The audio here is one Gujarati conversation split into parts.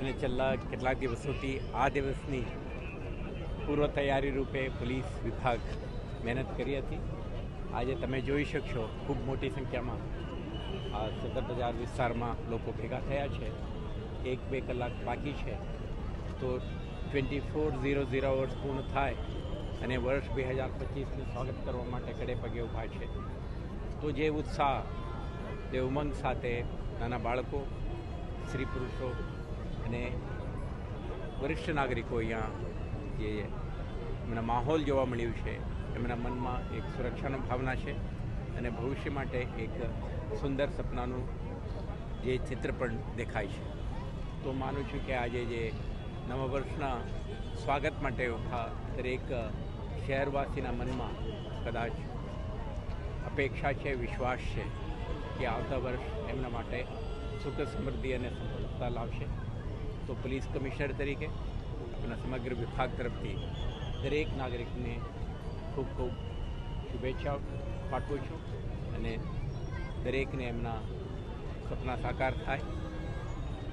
અને છેલ્લા કેટલાક દિવસોથી આ દિવસની પૂર્વ તૈયારી રૂપે પોલીસ વિભાગ મહેનત કરી હતી. આજે તમે જોઈ શકશો ખૂબ મોટી સંખ્યામાં આ સદર બજાર વિસ્તારમાં લોકો ભેગા થયા છે. 1-2 કલાક બાકી છે તો 2400 વર્ષ પૂર્ણ થાય અને વર્ષ 2025નું સ્વાગત કરવા માટે ખડે પગે ઊભા છે. તો જે ઉત્સાહ, તે ઉમંગ સાથે નાના બાળકો, સ્ત્રી પુરુષો અને વરિષ્ઠ નાગરિકો અહીંયા જે એમના માહોલ જોવા મળ્યું છે, એમના મનમાં એક સુરક્ષાનો ભાવના છે અને ભવિષ્ય માટે એક સુંદર સપનાનું જે ચિત્ર પણ દેખાય છે. તો માનું છું કે આજે જે નવા વર્ષના સ્વાગત માટે ઉભા દરેક શહેરવાસીના મનમાં કદાચ અપેક્ષા છે, વિશ્વાસ છે કે આવતા વર્ષ એમના માટે સુખ સમૃદ્ધિ અને સફળતા લાવશે. તો પોલીસ કમિશનર તરીકે આપણા સમગ્ર વિભાગ તરફથી દરેક નાગરિકને ખૂબ ખૂબ શુભેચ્છાઓ પાઠવું છું અને દરેકને એમના સપના સાકાર થાય,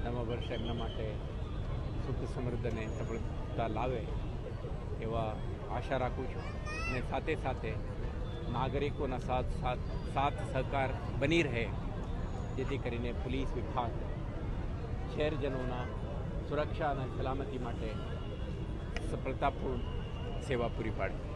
નવા વર્ષ એમના માટે સુખ સમૃદ્ધ અને સફળતા લાવે એવા આશા રાખું છું. અને સાથે સાથે નાગરિકોના સાથ સહકાર બની રહે, જેથી કરીને પોલીસ વિભાગ શહેરજનોના સુરક્ષા અને સલામતી માટે સફળતાપૂર્ણ સેવા પૂરી પાડે.